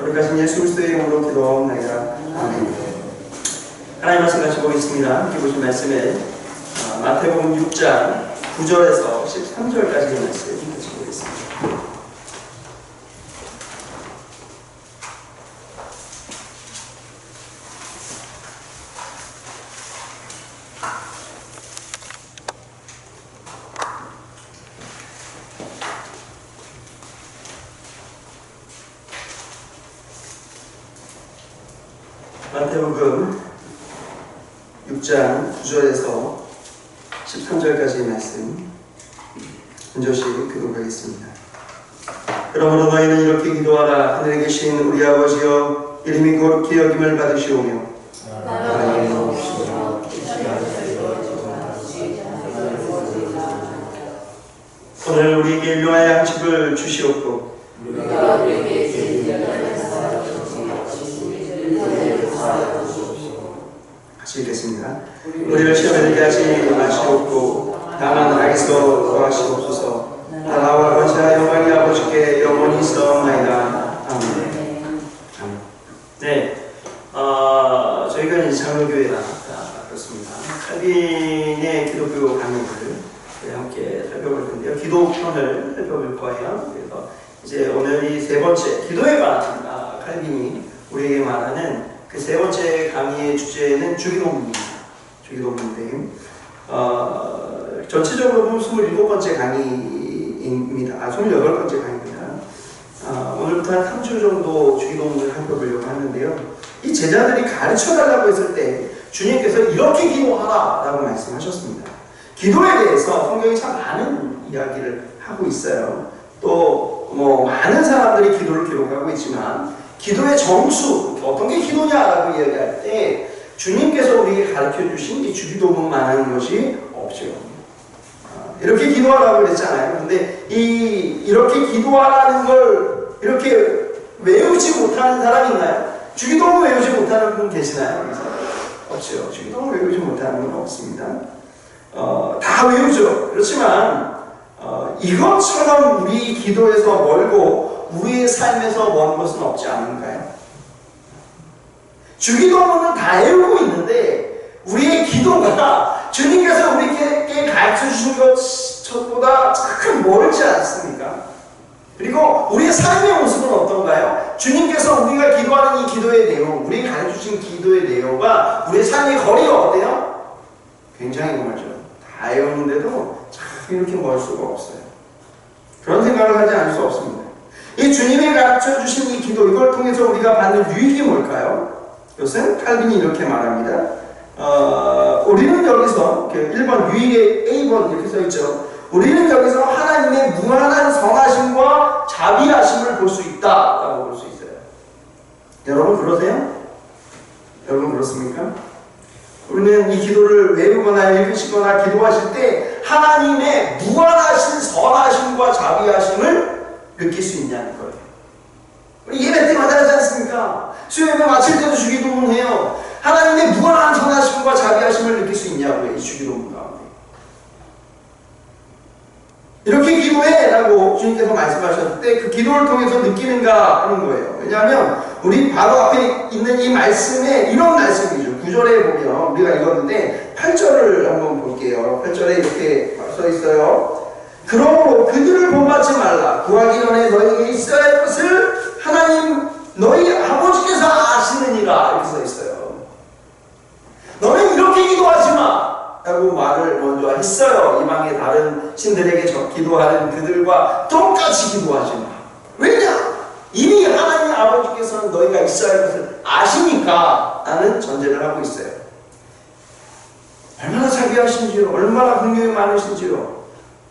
거룩하신 예수 그리스도의 이름으로 기도하옵나이다. 아멘. 하나님 말씀 같이 보겠습니다. 함께 보신 말씀에 마태복음 6장 9절에서 13절까지의 말씀 같이 보겠습니다. 마태복음 6장 9절에서 13절까지의 말씀 한절씩 교독하겠습니다. 그러므로 너희는 이렇게 기도하라. 하늘에 계신 우리 아버지여, 이름이 거룩히 여김을 받으시오며 나라가 이루어지시오며 오늘 우리에게 일용할 양식을 주시옵고 우리가 우리에게 같이 읽겠습니다. 우리를 시험에 들게 하지 마시옵고 다만 악에서 구하시옵소서. 나라와 권세와 영광이 아버지께 영원히 있사옵나이다. 아멘. 네, 저희가 이제 장로교회라 그렇습니다. 칼빈의 기독교 강의를 함께 살펴볼 텐데요. 기도편을 살펴볼 거예요. 그래서 이제 오늘이 세 번째 기도에 관한 칼빈이 우리에게 말하는 그 세 번째 강의의 주제는 주기도문입니다. 주기도문인데 전체적으로 보면 27번째 강의입니다. 28번째 강의입니다. 오늘부터 한 3주 정도 주기도문을 살펴보려고 하는데요. 이 제자들이 가르쳐달라고 했을 때 주님께서 이렇게 기도하라 라고 말씀하셨습니다. 기도에 대해서 성경이 참 많은 이야기를 하고 있어요. 또 많은 사람들이 기도를 기록하고 있지만 기도의 정수, 어떤 게 기도냐라고 이야기할 때 주님께서 우리에게 가르쳐주신 이 주기도문만한 것이 없죠. 이렇게 기도하라고 그랬잖아요. 근데 이렇게 기도하라는 걸 이렇게 외우지 못하는 사람이 있나요? 주기도문 외우지 못하는 분 계시나요? 그래서 없죠. 주기도문 외우지 못하는 분 없습니다. 다 외우죠. 그렇지만 이것처럼 우리 기도에서 멀고 우리의 삶에서 먼 것은 없지 않은가요? 주기도문은 다 외우고 있는데 우리의 기도가 주님께서 우리에게 가르쳐주신 것보다 참 멀지 않습니까? 그리고 우리의 삶의 모습은 어떤가요? 주님께서 우리가 기도하는 이 기도의 내용, 우리가 가르쳐주신 기도의 내용과 우리의 삶의 거리가 어때요? 굉장히 멀죠. 다 외우는데도 참 이렇게 멀 수가 없어요. 그런 생각을 하지 않을 수 없습니다. 이 주님이 가르쳐주신 이 기도, 이걸 통해서 우리가 받는 유익이 뭘까요? 이것은 칼빈이 이렇게 말합니다. 우리는 여기서 1번 유익의 A번 이렇게 써있죠. 우리는 여기서 하나님의 무한한 선하심과 자비하심을 볼 수 있다라고 볼 수 있어요. 여러분 그러세요? 여러분 그렇습니까? 우리는 이 기도를 외우거나 읽으시거나 기도하실 때 하나님의 무한하신 선하심과 자비하심을 느낄 수 있냐는 거예요. 우리 예배 때마다 하지 않습니까? 수요예배 마칠 때도 주기도문 해요. 하나님의 무한한 선하심과 자비하심을 느낄 수 있냐고요. 이 주기도문 가운데. 이렇게 기도해 라고 주님께서 말씀하셨을 때 그 기도를 통해서 느끼는가 하는 거예요. 왜냐하면 우리 바로 앞에 있는 이 말씀에 이런 말씀이죠. 9절에 보면 우리가 읽었는데 8절을 한번 볼게요. 8절에 이렇게 써 있어요. 그러므로 그들을 본받지 말라. 구하기 전에 너희에게 있어야 할 것을 하나님 너희 아버지께서 아시느니라. 이렇게 써 있어요. 너는 이렇게 기도하지 마 라고 말을 먼저 했어요. 이방의 다른 신들에게 기도하는 그들과 똑같이 기도하지 마. 왜냐? 이미 하나님 아버지께서는 너희가 있어야 할 것을 아시니까 라는 전제를 하고 있어요. 얼마나 자비하신지요. 얼마나 긍휼이 많으신지요.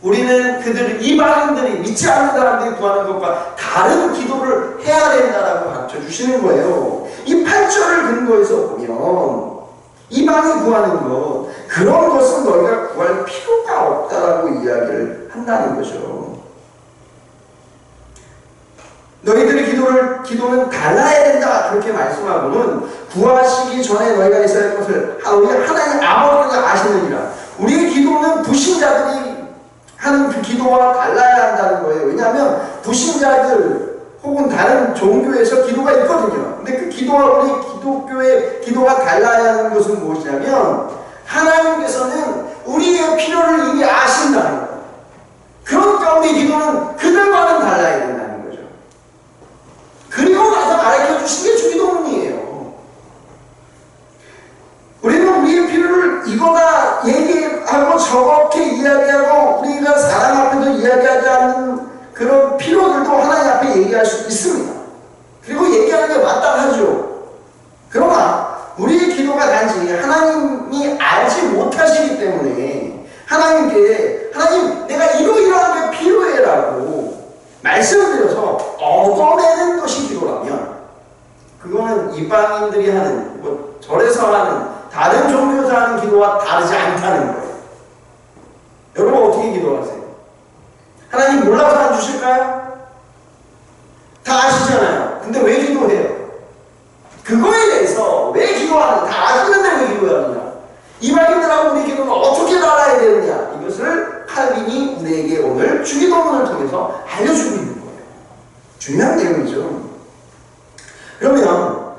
우리는 그들 이방인들이 믿지 않는 사람들이 구하는 것과 다른 기도를 해야 된다라고 가르쳐 주시는 거예요. 이 8절을 근거해서 보면 이방이 구하는 것 그런 것은 너희가 구할 필요가 없다라고 이야기를 한다는 거죠. 너희들의 기도는 달라야 된다 그렇게 말씀하고는 구하시기 전에 너희가 있어야 할 것을 우리 하나님 아버지가 아시느니라. 우리의 기도는 불신자들이 하는 그 기도와 달라야 한다는 거예요. 왜냐하면 불신자들 혹은 다른 종교에서 기도가 있거든요. 근데 그 기도와 우리 기독교의 기도가 달라야 하는 것은 무엇이냐면 하나님께서는 우리의 필요를 이미 아신다는 거예요. 그러니까 우리 기도는 그들과는 달라야 된다는 거죠. 그리고 나서 가르쳐 주신 게 주기도문이에요. 우리는 우리의 필요를 이거나 얘기하고 저렇게 이야기하고 우리가 사람 앞에도 이야기하지 않는 그런 필요들도 하나님 앞에 얘기할 수 있습니다. 그리고 얘기하는 게 마땅하죠. 그러나 우리의 기도가 단지 하나님이 알지 못하시기 때문에 하나님께 하나님 내가 이러이러한 게 필요해라고 말씀을 드려서 얻어내는 것이 기도라면 그거는 이방인들이 하는 절에서 하는 다른 종교에서 하는 기도와 다르지 않다는 거예요. 여러분 어떻게 기도하세요? 하나님 몰라서 안 주실까요? 다 아시잖아요. 근데 왜 기도해요? 그거에 대해서 왜 기도하는가? 다 아시는데 왜 기도하느냐? 이방인들하고 우리 기도는 어떻게 알아야 되느냐? 이것을 칼빈이 우리에게 오늘 주기도문을 통해서 알려주고 있는 거예요. 중요한 내용이죠. 그러면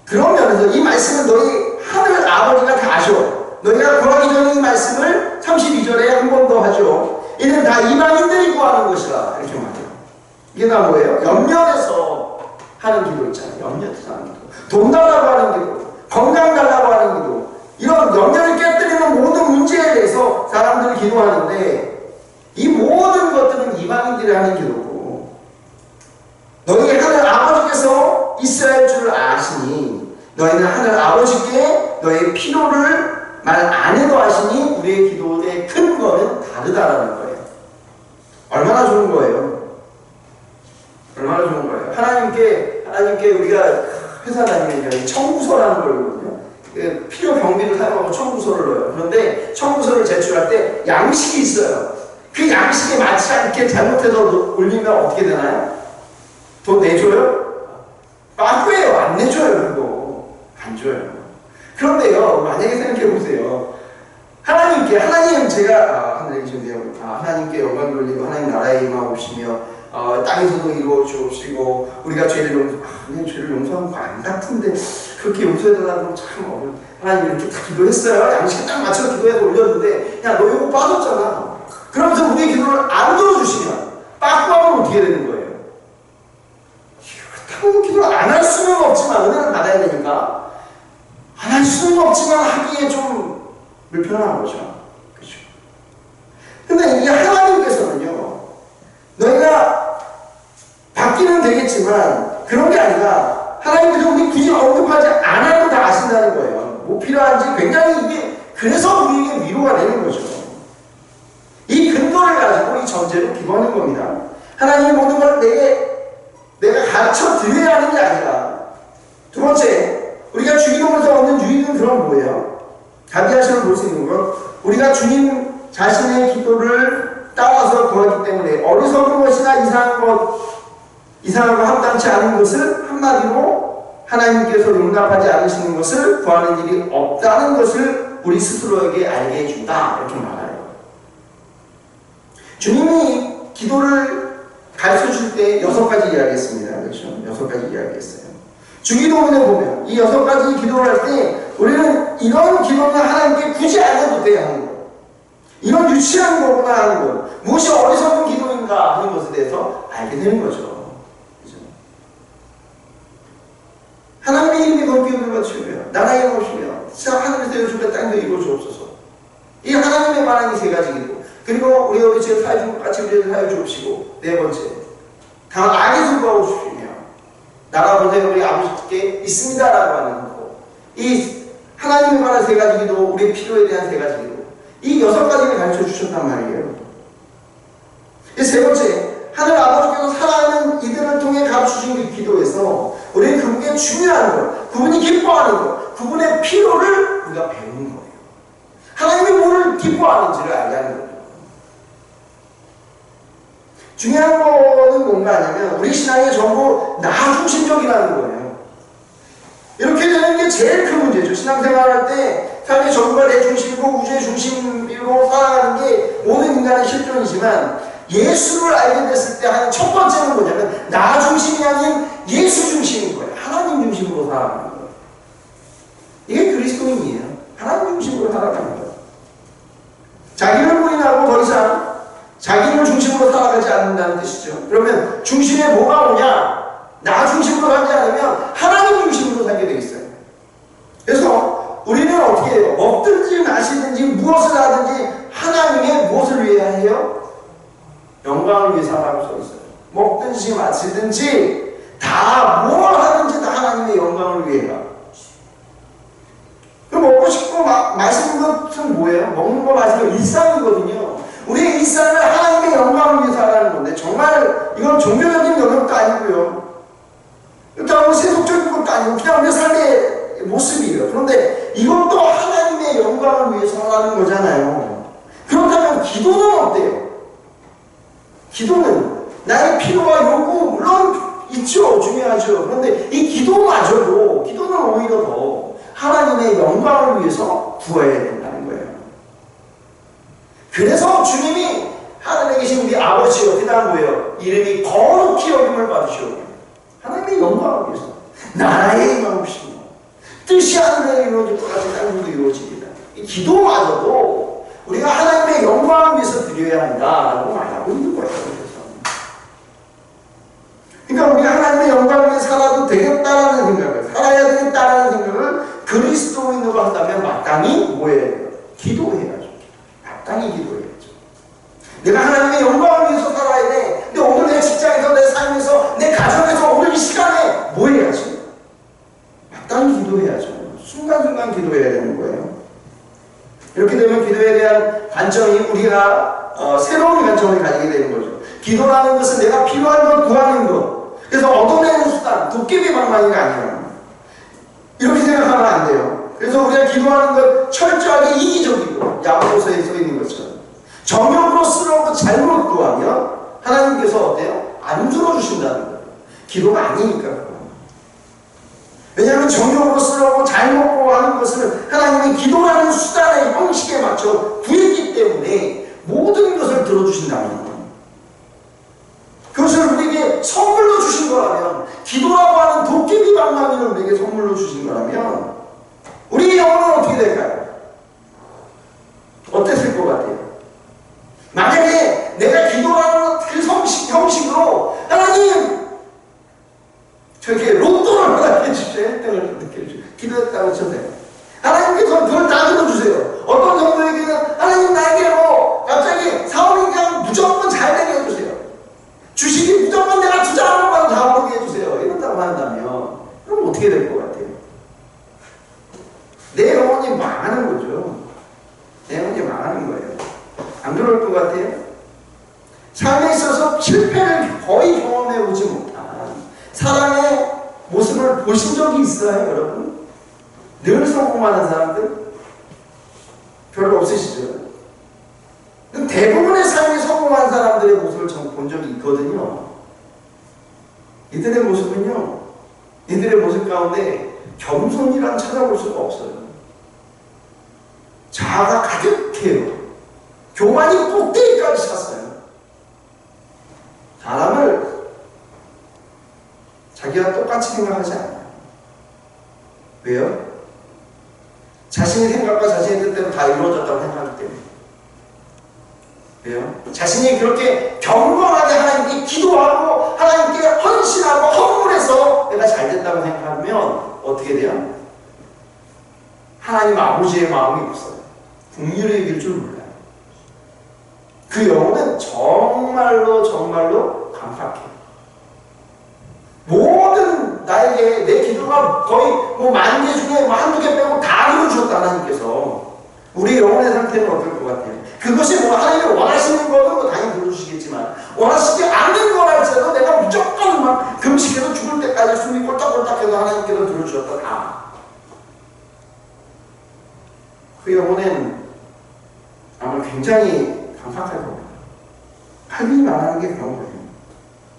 그런 면에서 이 말씀은 너희 하늘 아버지가 다 아셔. 너희가 구하기 전에 이 말씀을 32절에 한 번 더 하죠. 이는 다 이방인들이 구하는 것이라 이렇게 말해요. 이게 다 뭐예요? 염려해서 하는 기도 있잖아요. 염려해서 하는 기도. 돈 달라고 하는 기도. 건강 달라고 하는 기도. 이런 염려를 깨뜨리는 모든 문제에 대해서 사람들이 기도하는데 이 모든 것들은 이방인들이 하는 기도고 너희 하늘 아버지께서 있어야 할 줄 아시니 너희는 하늘 아버지께 너의 필요를 말 안 해도 하시니 우리의 기도의 큰 거는 다르다라는 거예요. 얼마나 좋은 거예요? 얼마나 좋은 거예요? 하나님께 우리가 회사 다니면 청구서라는 걸 거거든요. 필요 경비를 사용하고 청구서를 넣어요. 그런데 청구서를 제출할 때 양식이 있어요. 그 양식에 맞지 않게 잘못해서 올리면 어떻게 되나요? 돈 내줘요? 빠꾸예요. 안 내줘요. 그거 안 줘요. 그런데요, 만약에 생각해보세요. 하나님 제가 하늘에 계신 하나님께 영광 돌리고 하나님 나라에 임하옵시며 땅에서도 이루어 주옵시고 우리가 죄를 용서한 거 안 같은데 그렇게 용서해달라고 참 어려워. 하나님 이렇게 다 기도했어요. 양식에 딱 맞춰서 기도해서 올렸는데 야 너 이거 빠졌잖아. 그러면서 우리의 기도를 안 들어주시면 빠꾸하면 어떻게 되는 거예요? 그렇다고 기도를 안 할 수는 없지만 은혜를 받아야 되니까 안 할 수는 없지만 하기에 좀 불편한 거죠. 그렇죠? 근데 이 하나님께서는요, 너희가 받기는 되겠지만 그런 게 아니라 하나님께서 우리 굳이 언급하지 않아도 다 아신다는 거예요. 뭐 필요한지 굉장히 이게 그래서 우리에게 위로가 되는 거죠. 이 근거를 가지고 이 전제로 기도하는 겁니다. 하나님이 모든 걸 내가 가르쳐 드려야 하는 게 아니라 두 번째 우리가 주기도문에서 얻는 유익은 그런 뭐예요? 다비아시를 볼 수 있는 건 우리가 주님 자신의 기도를 따라서 구하기 때문에 어리석은 것이나 이상하고 합당치 않은 것을 한마디로 하나님께서 용납하지 않으시는 것을 구하는 일이 없다는 것을 우리 스스로에게 알게 해준다 이렇게 말해요. 주님이 기도를 가르쳐 줄 때 6가지 이야기했습니다. 그렇죠? 6가지 이야기했어요. 주기도문에 보면 이 6가지 기도를 할 때 우리는 이런 기도는 하나님께 굳이 안 해도 돼야 하는 거예요. 이런 유치한 거구나 하는 거. 무엇이 어리석은 기도인가 하는 것에 대해서 알게 되는 거죠. 그렇죠? 하나님의 이름이 높게 올라가시며 나라의 이루어지며 하늘에서 여주가 땅에서 이루어주옵소서. 이 하나님의 반응이 3가지 기도. 그리고 우리 어리지에 사여 같이 우리를 사여 주옵시고 4번째 다만 악에서 구하고 싶으며 나라 보세요 우리 아버지께 있습니다라고 하는 거. 이 하나님에 관한 3가지 기도, 우리의 필요에 대한 3가지 기도. 이 6가지를 가르쳐 주셨단 말이에요. 이 3번째, 하늘 아버지께서 사랑하는 이들을 통해 가르쳐 주신 그 기도에서 우리는 그분의 중요한 것, 그분이 기뻐하는 것, 그분의 필요를 우리가 배우는 거예요. 하나님이 뭐를 기뻐하는지를 알게 하는 거예요. 중요한 거는 뭔가 하냐면 우리 신앙의 전부 나 중심적이라는 거예요. 이렇게 되는 게 제일 큰 문제죠. 신앙생활할 때 삶의 전부가 내 중심이고 우주의 중심으로 살아가는 게 모든 인간의 실존이지만 예수를 알게 됐을 때 하는 첫 번째는 뭐냐면 나 중심이 아닌 예수 중심인 거예요. 하나님 중심으로 살아가는 거예요. 이게 그리스도인이에요. 하나님 중심으로 살아가는 거예요. 자기를 부인하고 더 이상 자기를 중심으로 살아가지 않는다는 뜻이죠. 그러면 중심에 뭐가 오냐? 나 중심으로 살지 않으면 하나님 중심으로 살게 되겠어요. 그래서 우리는 어떻게 해요? 먹든지 마시든지 무엇을 하든지 하나님의 무엇을 위해 해요? 영광을 위해 살아가고 써 있어요. 먹든지 마시든지 다 뭘 하든지 다 하나님의 영광을 위해 가. 그럼 먹고 싶고 마시는 것은 뭐예요? 먹는 거 마시는 거 일상이거든요. 우리의 일상을 하나님의 영광을 위해 살아가는 건데 정말 이건 종교적인 영역도 아니고요. 그렇다고 세속적인 것도 아니고 그냥 우리 삶의 모습이에요. 그런데 이것도 하나님의 영광을 위해서 하는 거잖아요. 그렇다면 기도는 어때요? 기도는 나의 필요와 요구 물론 있죠. 중요하죠. 그런데 이 기도마저도 기도는 오히려 더 하나님의 영광을 위해서 구해야 된다는 거예요. 그래서 주님이 하늘에 계신 우리 아버지 어디다 뭐예요? 이름이 거룩히 여김을 받으시오. 하나님의 영광을 위해서 나라의 임하옵시며 뜻이 하늘에 이루어질 것 같이 땅에도 이루어집니다. 이 기도마저도 우리가 하나님의 영광을 위해서 드려야 한다라고 말하고 있는 거예요. 그러니까 우리가 하나님의 영광을 위해 살아도 되겠다라는 생각을 살아야 되겠다라는 생각을 그리스도인으로 한다면 마땅히 뭐 해야 돼요? 기도해야죠. 마땅히 기도해야죠. 내가 하나님의 영광을 위해서 살아야 돼. 근데 오늘 내 직장에서 내 삶에서 내 가정에서 오늘 이 시간에 뭐 해야지? 마땅히 기도해야죠. 순간순간 기도해야 되는 거예요. 이렇게 되면 기도에 대한 관점이 우리가 새로운 관점을 가지게 되는 거죠. 기도라는 것은 내가 필요한 것 구하는 것. 그래서 얻어내는 수단, 도깨비 방망이가 아니에요. 이렇게 생각하면 안 돼요. 그래서 우리가 기도하는 것 철저하게 이기적이고 야고보서에 써 있는 것처럼 정욕으로 쓰려고 잘못 구하면 하나님께서 어때요? 안 들어주신다는 거예요. 기도가 아니니까. 왜냐하면 정욕으로 쓰려고 잘못 구하는 것은 하나님이 기도라는 수단의 형식에 맞춰 구했기 때문에 모든 것을 들어주신다는 거예요. 그것을 우리에게 선물로 주신 거라면, 기도라고 하는 도깨비 방망이를 우리에게 선물로 주신 거라면 우리의 영혼은 어떻게 될까요? 어땠을 것 같아요? 만약에 내가 기도라는 그 형식으로 하나님 저렇게 로또를 하나님께 주셔야 1등을 느껴주세요. 기도했다고 쳐세요. 하나님께서 그걸 다 들어주세요. 어떤 성도에게는 하나님 나에게 갑자기 사업이 그냥 무조건 잘 되게 해주세요. 주식이 무조건 내가 투자하는 것만 다 오르게 해주세요. 이런다고 한다면 그럼 어떻게 될 것 같아요? 내 영혼이 망하는 거죠. 내 영혼이 망하는 거예요. 안 그럴 것 같아요? 삶에 있어서 실패를 거의 경험해 오지 못한 사람의 모습을 보신 적이 있어요, 여러분? 늘 성공하는 사람들? 별로 없으시죠? 대부분의 삶에 성공한 사람들의 모습을 전 본 적이 있거든요. 이들의 모습은요, 이들의 모습 가운데 겸손이란 찾아볼 수가 없어요. 자아가 가득해요. 교만이 꼭대기까지 찼어요. 사람을 자기와 똑같이 생각하지 않아요. 왜요? 자신의 생각과 자신의 뜻대로 다 이루어졌다고 생각하기 때문에. 왜요? 자신이 그렇게 경건하게 하나님께 기도하고 하나님께 헌신하고 헌물해서 내가 잘 된다고 생각하면 어떻게 돼요? 하나님 아버지의 마음이 없어요. 긍휼을 이길 줄 몰라요. 그 영혼은 정말로 강팍해요. 모든 나에게 내 기도가 거의 만 개 중에 한두 개 빼고 다 이루어주셨다 하나님께서. 우리 영혼의 상태는 어떨 것 같아요? 그것이 하나님이 원하시는 거는 당연히 들어주시겠지만 원하시지 않는 거라 할지라도 내가 무조건 막 금식해서 죽을 때까지 숨이 꼴딱꼴딱해서 하나님께서 들어주셨다 다. 그 영혼은 아마 굉장히 강팍할 겁니다. 할미 말하는 게 그런 거예요.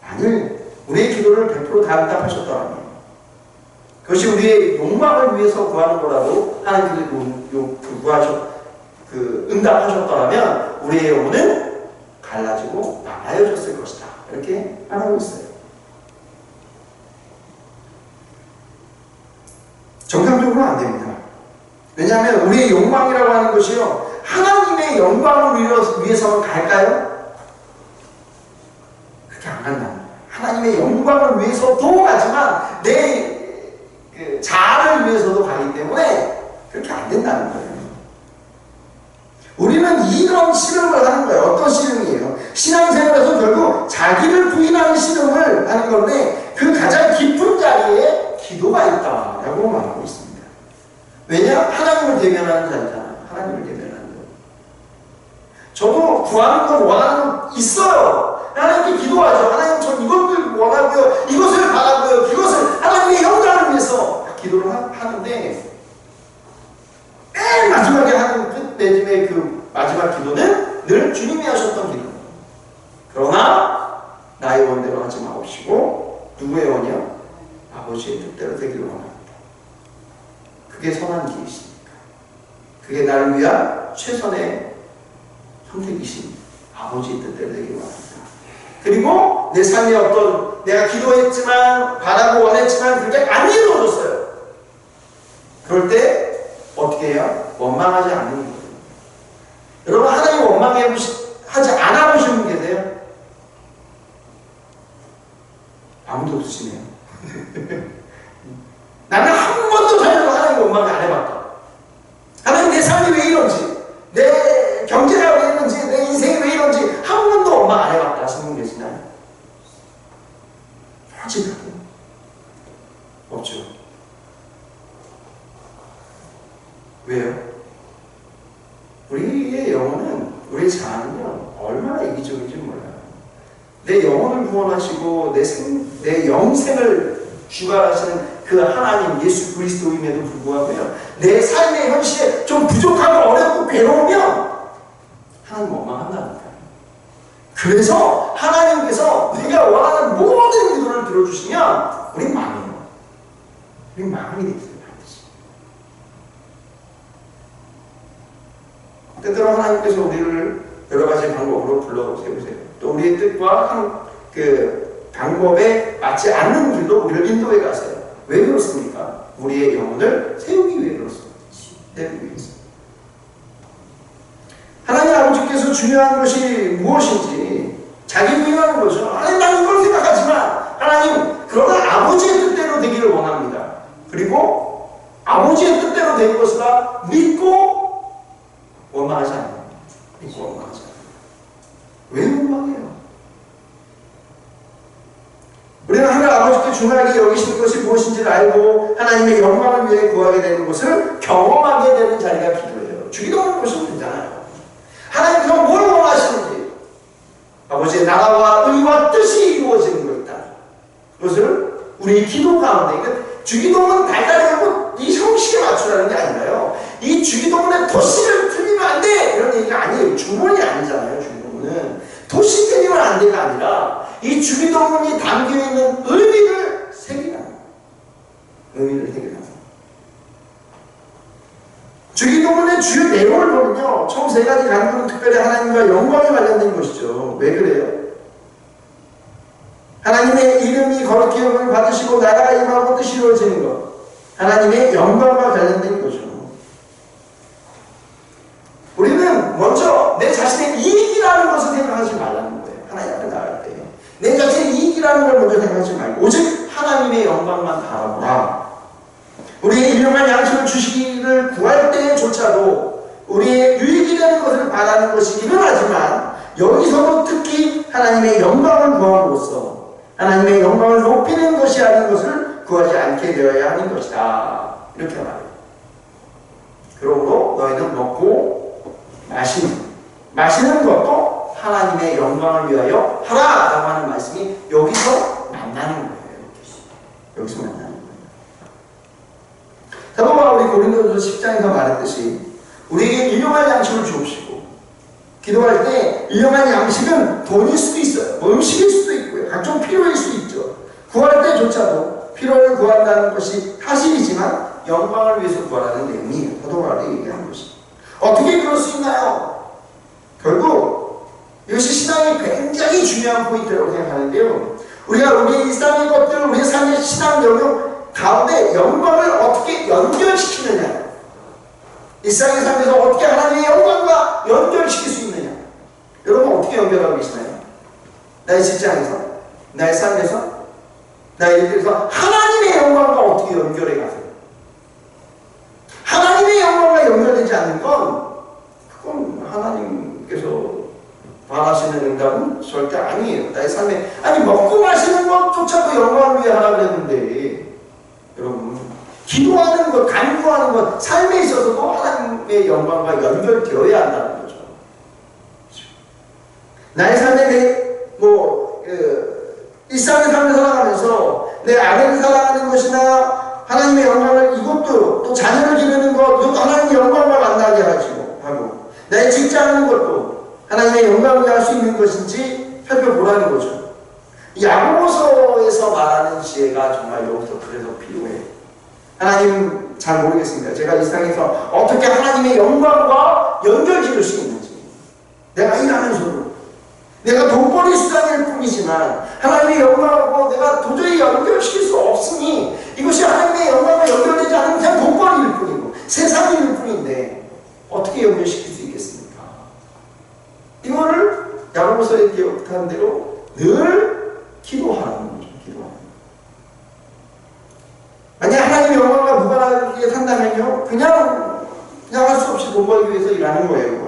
만일 우리의 기도를 100% 다 응답하셨더라면 그것이 우리의 욕망을 위해서 구하는 거라도 하나님께서 응답하셨더라면 우리의 영혼은 달라지고 나아져졌을 것이다. 이렇게 말하고 있어요. 정상적으로는 안 됩니다. 왜냐하면 우리의 영광이라고 하는 것이요, 하나님의 영광을 위해서만 갈까요? 그렇게 안 간다는 거예요. 하나님의 영광을 위해서도 가지만 내 그 자아를 위해서도 가기 때문에 그렇게 안 된다는 거예요. 우리는 이런 씨름을 하는 거예요. 어떤 씨름이에요? 신앙생활에서 결국 자기를 부인하는 씨름을 하는 건데, 그 가장 깊은 자리에 기도가 있다라고 말하고 있습니다. 왜냐? 하나님을 대변하는 자리잖아요. 하나님을 대변하는 거. 저도 구하는 건 원하는 건 있어요. 하나님께 기도하죠. 하나님, 전 이것을 원하고요, 이것을 바라고요, 이것을 하나님의 영광을 위해서 기도를 하는데, 맨 마지막에 하는 끝맺음의 그 마지막 기도는 늘 주님이 하셨던 기도입니다. 그러나 나의 원대로 하지 마옵시고 누구의 원이요? 아버지의 뜻대로 되기를 원합니다. 그게 선한 길이십니까? 그게 나를 위한 최선의 선택이십니다. 아버지의 뜻대로 되기를 원합니다. 그리고 내 삶에 어떤, 내가 기도했지만, 바라고 원했지만 그게 안 이루어졌어요. 그럴 때 어떻게 해요? 원망하지 않는 거예요. 여러분, 하나님 원망하지 않아 보신 분 계세요? 아무도 없으시네요. 나는 한 번도 살면서 하나님 원망을 안 해봤다. 하나님, 내 삶이 왜 이런지, 내 경제가 왜 이런지, 내 인생이 왜 이런지 한 번도 원망 안 해봤다 하시는 분 계시나요? 솔직하게 없죠. 왜요? 우리의 영혼은, 우리의 자아는요, 얼마나 이기적인지 몰라요. 내 영혼을 구원하시고 내 영생을 주관하시는 그 하나님 예수 그리스도임에도 불구하고요, 내 삶의 현실에 좀 부족하고 어렵고 괴로우면 하나님 원망한다니까요. 그래서 하나님께서 내가 원하는 모든 기도를 들어주시면 우린 망해요. 우린 망하게 됩니다. 때때로 하나님께서 우리를 여러 가지 방법으로 불러세우세요. 또 우리의 뜻과 그 방법에 맞지 않는 길로 우리를 인도해 가세요. 왜 그렇습니까? 우리의 영혼을 세우기 위해 그렇습니다. 세우기 위해서. 하나님 아버지께서 중요한 것이 무엇인지 자기 부인하는 거죠. 하나님, 난 이걸 생각하지만 하나님, 그러나 아버지의 뜻대로 되기를 원합니다. 그리고 아버지의 뜻대로 된 것이라 믿고 원망하지 않아요. 믿고 원망하지 않아요. 왜 원망해요? 우리는 하나님 아버지께 중요하게 여기시는 것이 무엇인지를 알고 하나님의 영광을 위해 구하게 되는 것을 경험하게 되는 자리가 기도예요. 주기도하는 것은 되잖아요. 하나님께서 뭘 원하시는지, 아버지의 나라와 의와 뜻이 이루어지는 것이다. 그것을 우리 기도 가운데, 주기도는 달달하고 이 형식에 맞추라는 게 아니라요, 이 주기도문의 토시를 틀리면 안 돼! 이런 얘기가 아니에요. 주문이 아니잖아요. 주기도문은 토시 틀리면 안 돼가 아니라 이 주기도문이 담겨있는 의미를 새기라는 거예요. 의미를 새기라는 거예요. 주기도문의 주요 내용을 보면요, 총 3가지 간구는 특별히 하나님과 영광에 관련된 것이죠. 왜 그래요? 하나님의 이름이 거룩히 여김을 받으시고 나라가 임하고 뜻이 이루어지는 것, 하나님의 영광과 관련된 거죠. 우리는 먼저 내 자신의 이익이라는 것을 생각하지 말라는 거예요. 하나님 앞에 나갈 때 내 자신의 이익이라는 걸 먼저 생각하지 말고 오직 하나님의 영광만 바라보라. 우리의 일용할 양식을 주시기를 구할 때조차도 우리의 유익이 되는 것을 바라는 것이기는 하지만, 여기서도 특히 하나님의 영광을 구함으로써 하나님의 영광을 높이는 것이 아닌 것을 구하지 않게 되어야 하는 것이다. 이렇게 말해요. 그러므로 너희는 먹고 마시는 것도 하나님의 영광을 위하여 하라! 라고 하는 말씀이 여기서 만나는 거예요. 여기서 만나는 거예요. 사도 바울이 고린도전서 10장에서 말했듯이 우리에게 일용할 양식을 주옵시고, 기도할 때 일용할 양식은 돈일 수도 있어요. 뭐 음식일 수도 있고요. 각종 필요일 수 있죠. 구할 때조차도 필요를 구한다는 것이 사실이지만 영광을 위해서 구하라는 내용이 사도 바울이 얘기한 것입니다. 어떻게 그럴 수 있나요? 결국 이것이 신앙이 굉장히 중요한 포인트라고 생각하는데요. 우리가 우리의 일상의 것들, 우리의 삶의 신앙 영역 가운데 영광을 어떻게 연결시키느냐, 일상의 삶에서 어떻게 하나님의 영광과 연결시킬 수 있느냐. 여러분 어떻게 연결하고 계시나요? 나의 직장에서, 나의 삶에서, 나의 일들에서 하나님의 영광과 어떻게 연결해 가세요? 하나님의 영광과 연결되지 않는 건 그건 하나님께서 바라시는 응답은 절대 아니에요. 나의 삶에, 아니 먹고 마시는 것조차도 영광을 위해 하라 그랬는데, 여러분 기도하는 것, 간구하는 것, 삶에 있어서도 하나님의 영광과 연결되어야 한다는 거죠. 나의 삶에 일상의 삶을 살아가면서 내 아내를 사랑하는 것이나 하나님의 영광을, 이것도 또 자녀를 기르는 것, 이것도 하나님의 영광과 만나게 하고, 나의 직장하는 것도 하나님의 영광을 할 수 있는 것인지 살펴보라는 거죠. 야고보서에서 말하는 지혜가 정말 여기서 그래서 필요해. 하나님 잘 모르겠습니다. 제가 이 세상에서 어떻게 하나님의 영광과 연결지을 수 있는지, 내가 일하면서도 내가 돈벌이 수단일 뿐이지만 하나님의 영광하고 내가 도저히 연결시킬 수 없으니 이것이 하나님의 영광과 연결되지 않으면 그냥 돈벌이일 뿐이고 세상일 뿐인데 어떻게 연결시킬 수 있겠습니까? 이거를 야고보서에 기록한 대로 늘 기도하라는 거죠. 기도하는. 만약 하나님의 영광과 무관하게 산다면요, 그냥 할 수 없이 돈 벌기 위해서 일하는 거예요.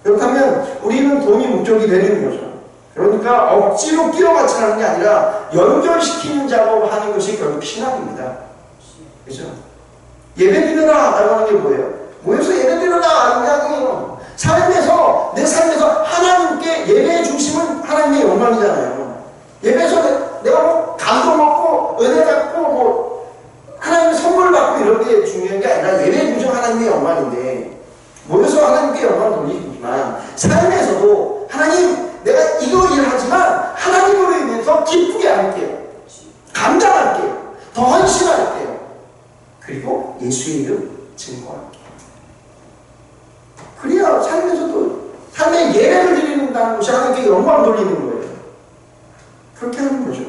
그렇다면 우리는 돈이 목적이 되는 거죠. 그러니까 억지로 끼워맞추는 하는 게 아니라 연결시키는 작업을 하는 것이 결국 신앙입니다. 그렇죠? 예배드려라 라고 하는 게 뭐예요? 모여서 예배드려라 이게 아니에요. 삶에서, 내 삶에서 하나님께 예배의 중심은 하나님의 영광이잖아요. 예배에서 내가 감동 먹고 은혜 받고 하나님의 선물 받고 이런 게 중요한 게 아니라 예배의 중심 하나님의 영광인데, 모여서 하나님께 영광을 돌리지만 삶에서도 하나님, 내가 이거 일하지만 하나님으로 인해서 기쁘게 할게요. 감당할게요. 더 헌신할게요. 그리고 예수의 이름 증거할게요. 그래야 삶에서도 삶의 예배를 드리는다는 것이 하나님께 영광 돌리는 거예요. 그렇게 하는 거죠.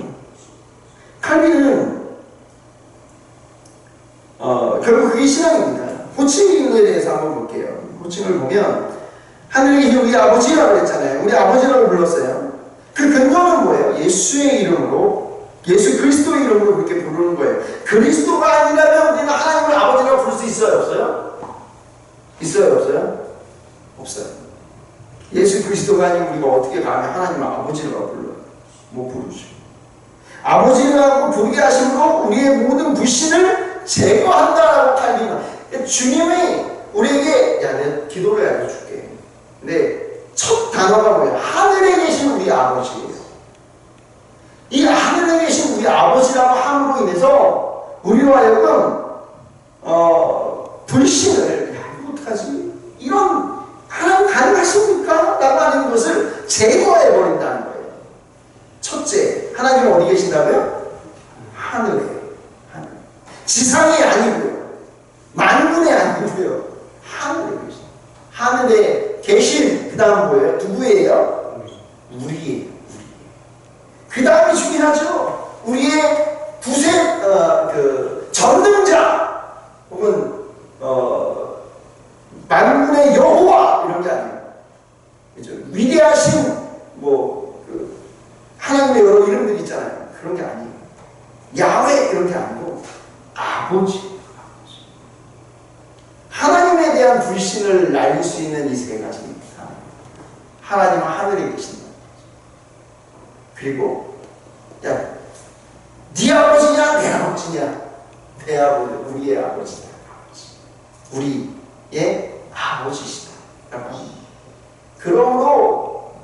칼빈은 결국 그게 신앙입니다. 호칭에 대해서 한번 볼게요. 호칭을 보면 하늘에 계신 우리 아버지라고 했잖아요. 우리 아버지라고 불렀어요. 그 근거는 뭐예요? 예수의 이름으로, 예수 그리스도의 이름으로 그렇게 부르는 거예요. 그리스도가 아니라면 우리는 하나님을 아버지라고 부를 수 있어요? 없어요? 있어요? 없어요? 없어요. 예수 그리스도가 아니면 우리가 어떻게 감히 하나님을 아버지라고 불러요? 못 부르죠. 아버지라고 부르게 하심으로 우리의 모든 불신을 제거한다라고 칼빈은, 주님이 우리에게, 야, 내가 기도를 알려줄게. 근데 첫 단어가 뭐예요? 하늘에 계신 우리 아버지예요. 이 하늘에 계신 우리 아버지라고 함으로 인해서 우리로 하여금 불신을, 야, 이거 어떡하지? 이런 하나님 가능하십니까? 라고 하는 것을 제거해버린다는 거예요. 첫째, 하나님은 어디 계신다고요? 하늘에. 하늘. 지상이 아니고요. 만군이 아니고요. 하늘에 계신. 하늘에 계신, 그 다음 뭐예요? 누구예요? 우리예요. 그 다음이 중요하죠. 우리의 전능자, 혹은 만군의 여호와 이런 게 아니에요. 그렇죠? 위대하신 하나님의 여러 이름들이 있잖아요. 그런 게 아니에요. 야훼 이런 게 아니고 아버지. 하나님에 대한 불신을 날릴 수 있는 이 세 가지입니다. 하나님은 하늘에 계신다. 그리고 야, 네 아버지냐 내 아버지냐, 내 아버지, 우리의 아버지다. 우리의 아버지시다. 그러므로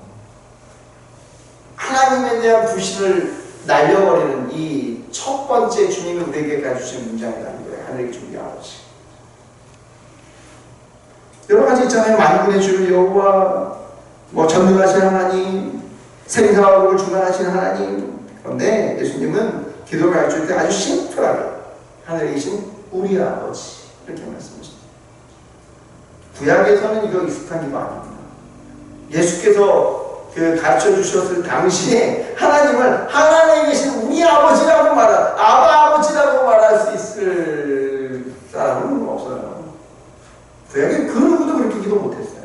하나님에 대한 불신을 날려버리는 이 첫 번째 주님이 우리에게 가르치신 문장이라는 거예요. 하늘에 계신 우리 아버지. 여러 가지 있잖아요. 만군의 주 여호와, 전능하신 하나님, 생사와 복을 주관하신 하나님. 그런데 예수님은 기도를 가르칠 때 아주 심플하게 하늘에 계신 우리 아버지 이렇게 말씀하십니다. 구약에서는 이거 익숙한 기도 아닙니다. 예수께서 그 가르쳐 주셨을 당시에 하나님을 하나님에 계신 우리 아버지라고 아버지라고 말할 수 있을 사람은 없어요. 구약에 그 누구도 그렇게 기도 못했어요.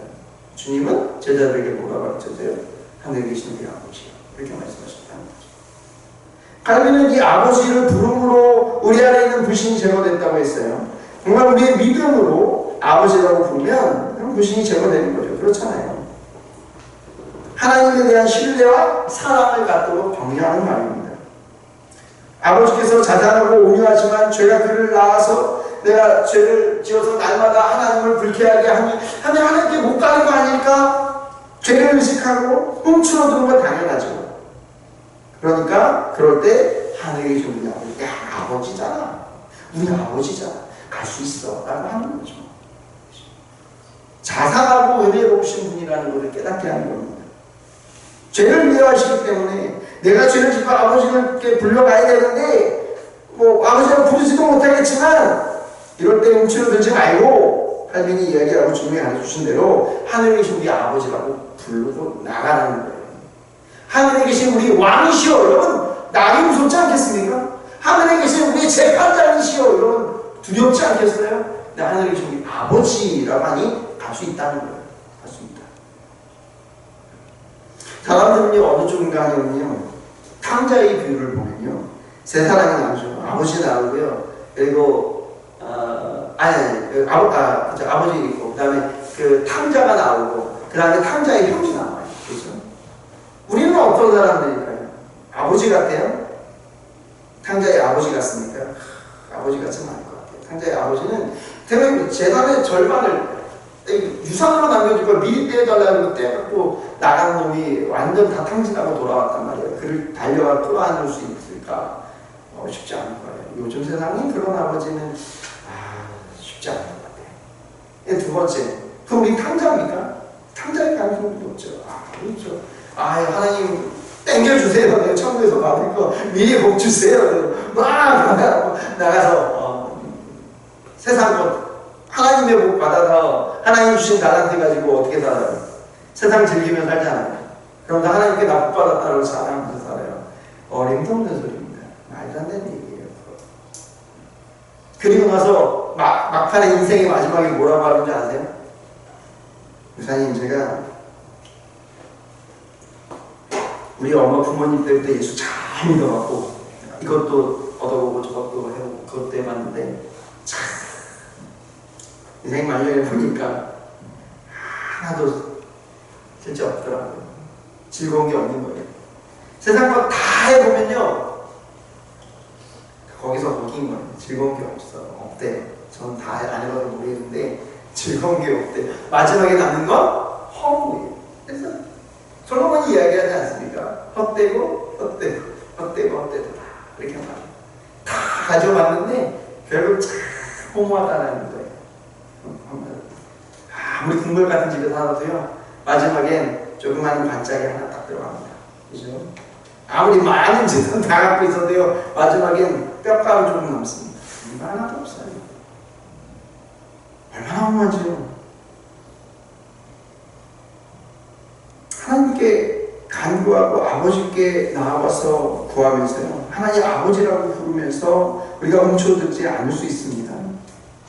주님은 제자들에게 뭐라고 가르쳤어요? 하늘에 계신 우리 아버지, 이렇게 말씀하셨다는 거죠. 칼빈은 이 아버지를 부름으로 우리 안에 있는 불신이 제거됐다고 했어요. 정말 우리의 믿음으로 아버지라고 부르면 그럼 불신이 제거되는 거죠. 그렇잖아요. 하나님에 대한 신뢰와 사랑을 갖도록 격려하는 말입니다. 아버지께서 자상하고 온유하지만 죄가 그를 낳아서 내가 죄를 지어서 날마다 하나님을 불쾌하게 하니 하나님께 못 가는 거 아닐까? 죄를 의식하고 훔쳐드는 건 당연하죠. 그러니까 그럴 때 하늘에 계신 우리 아버지, 야 아버지잖아, 우리 아버지잖아, 갈 수 있어 라고 하는 거죠. 자상하고 은혜로우신 분이라는 것을 깨닫게 하는 겁니다. 죄를 미워하시기 때문에 내가 죄를 짓고 아버지께 불러가야 되는데 뭐 아버지를 부르지도 못하겠지만 이럴 때 뭉치러 들지 말고 칼빈이 이야기하고 주님이 가르쳐주신 대로 하늘에 계신 우리 아버지라고 부르고 나가는 거예요. 하늘에 계신 우리 왕이시여, 여러분 낙이 무섭지 않겠습니까? 하늘에 계신 우리 재판장이시여, 여러분 두렵지 않겠어요? 하늘에 계신 우리 아버지라고 하니 갈 수 있다는 거예요. 갈 수 있다. 사람들은요 어느 쪽인가 하면요 탕자의 비유를 보면요 세 사람이 나오죠. 아버지 나오고요, 그리고 아버지 있고, 그 다음에 그 탕자가 나오고, 그 다음에 탕자의 형이 나와요. 그렇죠? 우리는 어떤 사람들일까요? 아버지 같아요? 탕자의 아버지 같습니까? 아버지 같지는 않을 것 같아요. 탕자의 아버지는 대부분 재산의 절반을 유산으로 남겨줄 걸 미리 떼어달라는 거 떼갖고 나간 놈이 완전 다 탕진하고 돌아왔단 말이에요. 그를 달려가 끌어안을 수 있을까? 쉽지 않을 거예요. 요즘 세상에 그런 아버지는 쉽지 않을 것 같아요. 두 번째, 그럼 우리 탕자입니까? 탕자의 가능성이 높죠. 그렇죠. 하나님 땡겨주세요. 내가 천국에서 받을 거 미리 복 주세요. 막 나가서 세상 것 하나님의 복 받아서 하나님 주신 달란트 가지고 어떻게 살아요? 세상 즐기며 살잖아요. 그럼 하나님께 나 복 받았다고 자랑하면서 살아요. 어림도 없는 소리입니다. 말도 안 되는 얘기예요. 그리고 나서 막판에 인생의 마지막에 뭐라고 하는지 아세요? 목사님, 제가 우리 엄마 부모님 때부터 예수 잘 믿어갖고 이것도 얻어보고 저것도 해보고 그것도 해봤는데 참 인생 말년에 보니까 하나도 실제 없더라고요. 즐거운 게 없는 거예요. 세상 거 다 해보면요 거기서 거긴 거예요. 즐거운 게 없대요. 전 다 안 해봐서 모르겠는데 즐거운 게 없대요. 마지막에 남는 건 허무예요. 그래서 솔로몬이 이야기하지 않습니까? 헛되고 다 이렇게 말해요. 다 가져봤는데 결국 참 허무하다는 거예요. 아무리 궁궐 같은 집에 살아도요 마지막엔 조그마한 반짝이 하나 딱 들어갑니다. 그죠? 아무리 많은 재산 다 갖고 있어도요 마지막엔 뼈가루 조금 남습니다. 하나도 없어요. 얼마나 허무하죠. 하나님께 간구하고 아버지께 나와서 구하면서요 하나님 아버지라고 부르면서 우리가 훔쳐듣지 않을 수 있습니다.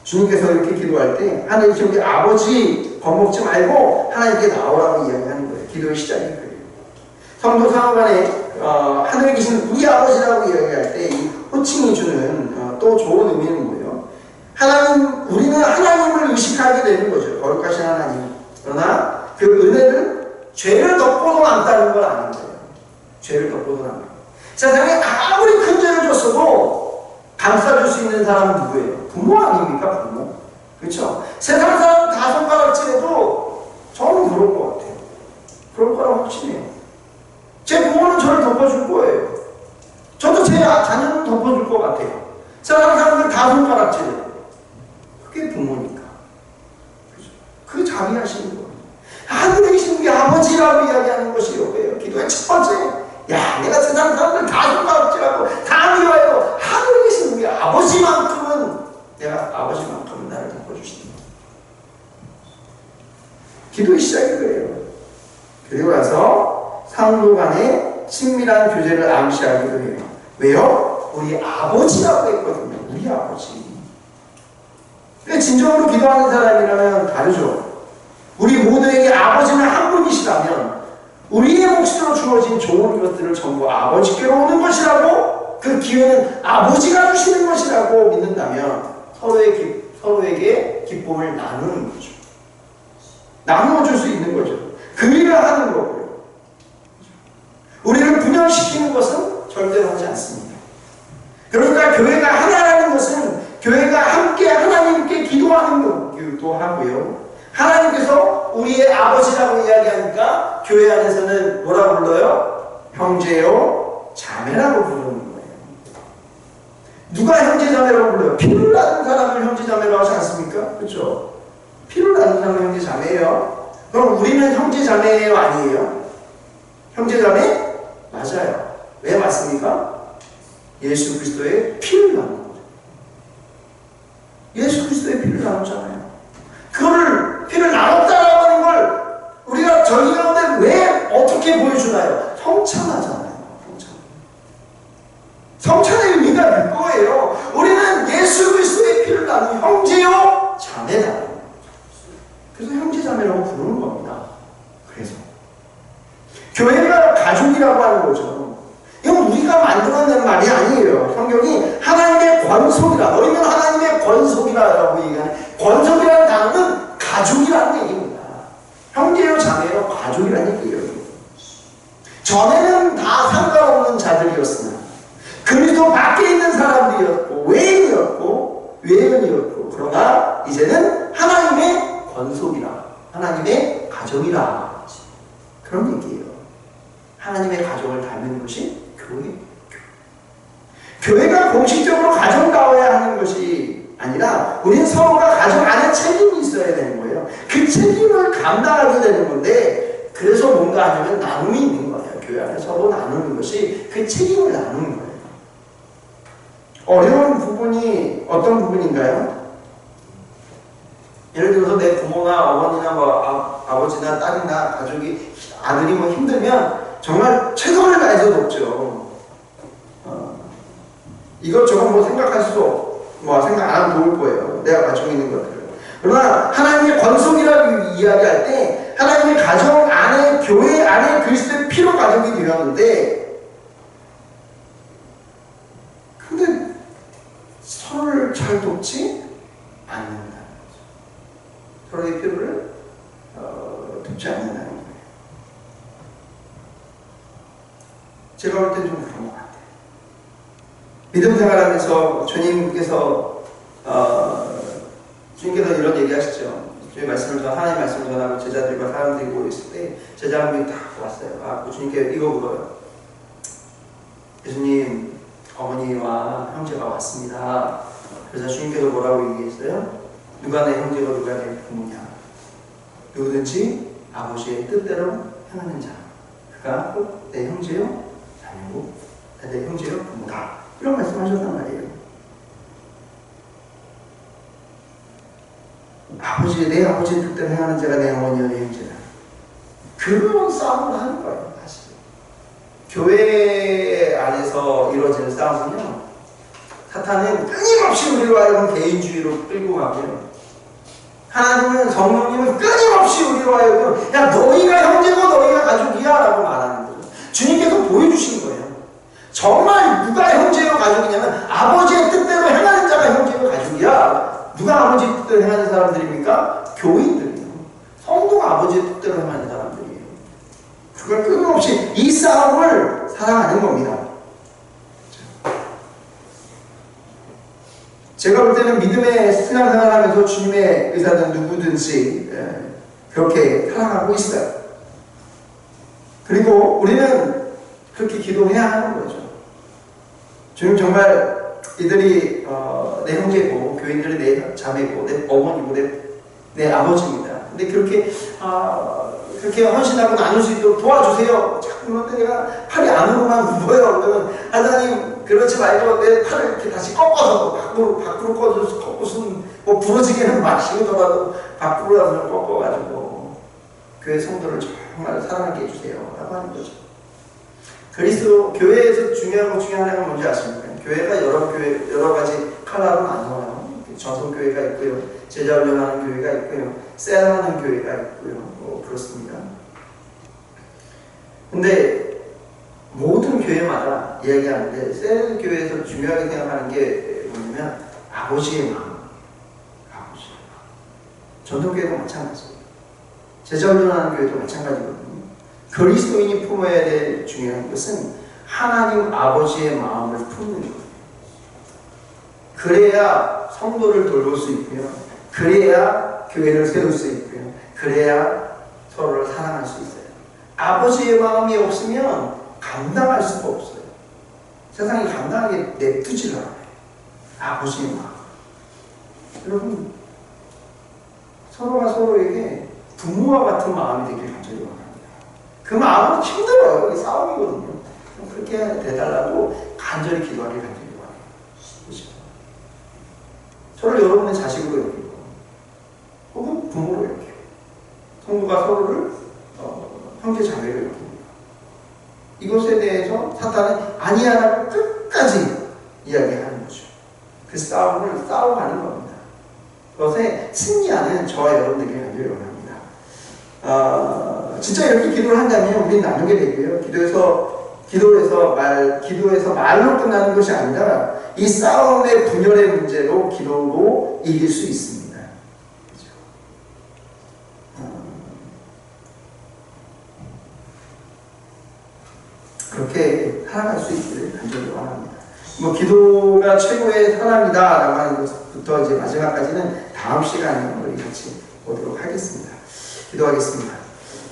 주님께서 이렇게 기도할 때 하나님 우리 아버지 겁먹지 말고 하나님께 나오라고 이야기하는 거예요. 기도의 시작인 거예요. 성도 상호간에 하늘에 계신 우리 아버지라고 이야기할 때 이 호칭이 주는 또 좋은 의미는 뭐예요? 우리는 하나님을 의식하게 되는 거죠. 거룩하신 하나님. 그러나 그 은혜를 죄를 덮고도 남다는 건 아닌 거예요. 죄를 덮고도 남는 거예요. 세상에 아무리 큰 죄를 줬어도 감싸줄 수 있는 사람은 누구예요? 부모 아닙니까? 부모. 그렇죠? 세상 사람 다 손가락질해도 저는 그럴 것 같아요. 그럴 거라고 확신해요. 제 부모는 저를 덮어줄 거예요. 저도 제 자녀는 덮어줄 것 같아요. 세상 사람들 다 손가락질해요. 그게 부모니까. 그렇죠? 그게 자기 하시는 거예요. 하늘에 계신 우리 아버지라고 이야기하는 것이 이거예요. 기도의 첫 번째. 야, 내가 세상 사람들 다 손가락질하고 다 미워해도 하늘에 계신 우리 아버지만큼은 나를 덮어주신다. 기도의 시작이 그래요. 그리고 나서 상도 간의 친밀한 교제를 암시하기도 해요. 왜요? 우리 아버지라고 했거든요. 우리 아버지. 진정으로 기도하는 사람이라면 다르죠. 우리 모두에게 아버지는 한 분이시라면 우리의 몫으로 주어진 좋은 것들을 전부 아버지께로 오는 것이라고, 그 기회는 아버지가 주시는 것이라고 믿는다면 서로에게 기쁨을 나누는 거죠. 나누어 줄 수 있는 거죠. 그 일을 하는 거고요. 우리를 분열시키는 것은 절대로 하지 않습니다. 그러니까 교회가 하나라는 것은 교회가 함께 하나님께 기도하는 것도 하고요. 하나님께서 우리의 아버지라고 이야기하니까 교회 안에서는 뭐라고 불러요? 형제요, 자매라고 부르는 거예요. 누가 형제 자매라고 불러요? 피를 낳은 사람을 형제 자매라고 하지 않습니까? 그렇죠? 피를 낳은 사람은 형제 자매예요. 그럼 우리는 형제 자매예요, 아니에요? 형제 자매? 맞아요. 왜 맞습니까? 예수 그리스도의 피를 나눈 거죠. 예수 그리스도의 피를 나눴잖아요. 그거를 피를 나눴다라고 하는 걸 우리가 저희 가운데 왜 어떻게 보여주나요? 성찬하잖아요. 성찬의 의미가 그거예요. 우리는 예수 그리스도의 피를 나눈 형제요, 자매다. 그래서 형제 자매라고 부르는 겁니다. 그래서 교회가 가족이라고 하는 거죠. 이건 우리가 만들어낸 말이 아니에요. 성경이 하나님의 권속이라, 너희는 하나님의 권속이라고 얘기하는, 권속이라는 단어는 가족이라는 얘기입니다. 형제요, 자매요, 가족이라는 얘기예요. 전에는 다 상관없는 자들이었으나 그리스도 밖에 있는 사람들이었고 외인이었고 그러나 이제는 하나님의 권속이라, 하나님의 가족이라, 그런 얘기예요. 하나님의 가족을 닮는 것이 교회가 공식적으로 가정다워야 하는 것이 아니라 우리는 서로가 가정 안에 책임이 있어야 되는 거예요. 그 책임을 감당하게 되는 건데, 그래서 뭔가 하냐면 나눔이 있는 거예요. 교회 안에 서로 나누는 것이 그 책임을 나누는 거예요. 어려운 부분이 어떤 부분인가요? 예를 들어서 내 부모나 어머니나 아버지나 딸이나 가족이, 아들이 힘들면 정말 최선을 다해서 돕죠. 이것저것 생각할 수도 생각 안 하면 도울 거예요. 내가 가지고 있는 것들을. 그러나 하나님의 권속이라고 이야기할 때 하나님의 가정 안에, 교회 안에 그리스도의 피로 가족이 되었는데, 근데 서로를 잘 돕지 않는다. 서로의 필요를 돕지 않는다는 거예요. 제가 볼 땐 좀 그런 것 같아요. 믿음 생활하면서 주님께서 이런 얘기 하시죠. 주님 말씀을 하나님 말씀을 전하고 제자들과 사람들이 모여있을 때 제자 한 명이 딱 왔어요. 주님께 이거 물어요. 예수님, 어머니와 형제가 왔습니다. 그래서 주님께서 뭐라고 얘기했어요? 누가 내 형제고 누가 내 부모냐? 누구든지 아버지의 뜻대로 행하는 자, 그가 꼭 내 형제요, 자녀고 내 형제요, 부모다. 이런 말씀하셨단 말이에요. 내 아버지의 뜻대로 행하는 자가 내 어머니와 내 형제다. 그런 싸움을 하는 거예요, 사실. 교회 안에서 이루어지는 싸움은요, 사탄은 끊임없이 우리로 하여금 개인주의로 끌고 가고요. 하나님은, 성령님은 끊임없이 우리로 하여금 야, 너희가 형제고 너희가 가족이야 라고 말하는 거죠. 주님께서 보여주신 거예요. 정말 누가 형제요 가족이냐면 아버지의 뜻대로 행하는 자가 형제요 가족이야. 누가 아버지의 뜻대로 행하는 사람들입니까? 교인들이에요. 성도가 아버지의 뜻대로 행하는 사람들이에요. 그걸 끊임없이 이 싸움을 살아가는 겁니다. 제가 볼 때는 믿음의 신앙생활 하면서 주님의 의사는 누구든지 그렇게 살아가고 있어요. 그리고 우리는 그렇게 기도해야 하는 거죠. 주님, 정말 이들이 내 형제고 교인들이 내 자매고 내 어머니고 내 아버지입니다. 근데 그렇게 헌신하고 나눌 수 있도록 도와주세요. 자꾸 그런데 내가 팔이 안으로만 굽어요. 그러면 하나님, 그렇지 말고 내 팔을 이렇게 다시 꺾어서 밖으로 꺾어서 부러지게는 마시더라도 밖으로라도 꺾어가지고 교회 성도를 정말 사랑하게 해주세요 라고 하는 거죠. 그리스도 교회에서 중요한 것 중에 하나가 뭔지 아십니까? 교회가 여러 가지 컬러로 나눠요. 전통 교회가 있고요, 제자 훈련하는 교회가 있고요, 셀하는 교회가 있고요, 그렇습니다. 근데 모든 교회마다 이야기하는데 셀 교회에서 중요하게 생각하는 게 뭐냐면 아버지의 마음. 전통 교회도 마찬가지예요. 제자 훈련하는 교회도 마찬가지거든요. 그리스도인이 품어야 될 중요한 것은 하나님 아버지의 마음을 품는 거예요. 그래야 성도를 돌볼 수 있고요, 그래야 교회를 세울 수 있고요, 그래야 서로를 사랑할 수 있어요. 아버지의 마음이 없으면 감당할 수가 없어요. 세상이 감당하게 냅두질 않아요. 아버지의 마음. 여러분, 서로가 서로에게 부모와 같은 마음이 되길 간절히 원합니다. 그 마음은 힘들어요. 싸움이거든요. 그렇게 돼달라고 간절히 기도하길 간절히 원해요. 그렇죠? 서로 여러분의 자식으로 여기고 혹은 부모로 여기고 성도가 서로를 형제 자매로 여깁니다. 이것에 대해서 사탄은 아니야라고 끝까지 이야기하는 거죠. 그 싸움을 싸워가는 겁니다. 그것에 승리하는 저와 여러분들에게 간절히 원합니다. 진짜 이렇게 기도를 한다면 우리는 나누게 되고요. 기도에서 말로 끝나는 것이 아니라 이 싸움의 분열의 문제로 기도로 이길 수 있습니다. 그렇게 살아갈 수 있기를 간절히 원합니다. 기도가 최고의 사랑이다라고 하는 것부터 이제 마지막까지는 다음 시간에 우리 같이 보도록 하겠습니다. 기도하겠습니다.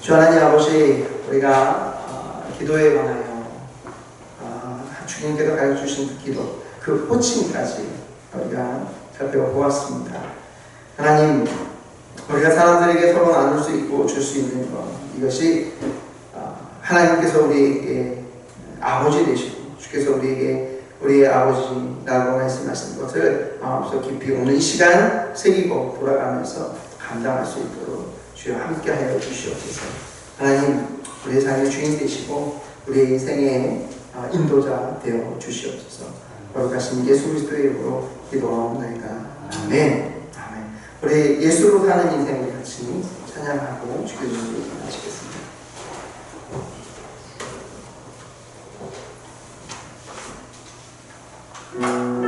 주 하나님 아버지, 우리가 기도에 관하여 주님께서 가르쳐주신 그 기도, 그 호칭까지 우리가 살펴보았습니다. 하나님, 우리가 사람들에게 서로 나눌 수 있고 줄 수 있는 것, 이것이 하나님께서 우리에게 아버지 되시고 주께서 우리에게 우리의 아버지라고 말씀하신 것을 마음속 깊이 오늘 이 시간 새기고 돌아가면서 감당할 수 있도록 주여 함께하여 주시옵소서. 하나님, 우리의 삶의 주인 되시고 우리의 인생의 인도자 되어 주시옵소서. 거룩하신 예수 그리스도의 이름으로 기도하옵나이다. 아멘. 아멘. 우리 예수로 사는 인생을 같이 찬양하고 주께 마치겠습니다. 아멘.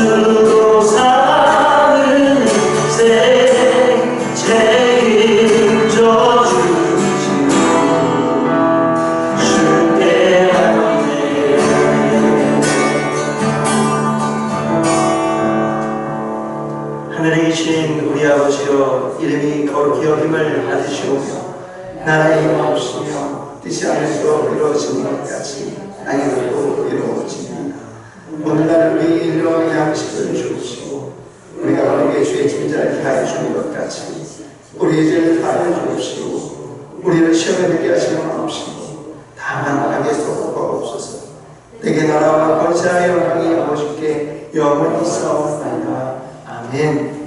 주로 사는 생 책임져 주시고 주께 하네. 하늘에 계신 우리 아버지여, 이름이 거룩히 여김을 받으시오며 나라의 임하옵시며 뜻이 하늘에서 이루어지는 것 같이 땅에서도 이루어지니 오늘날 우리 일용 양식을 주옵시고 우리가 우리에게 죄의 짐자를 다해 주는 것 같이 우리의 죄를 다해 주옵시고 우리를 시험에 들게 하지 마옵시고 다만 악에서 구하옵소서. 내게 나라와 권세와 영광이 아버지께 영원히 있사옵나이다. 아멘.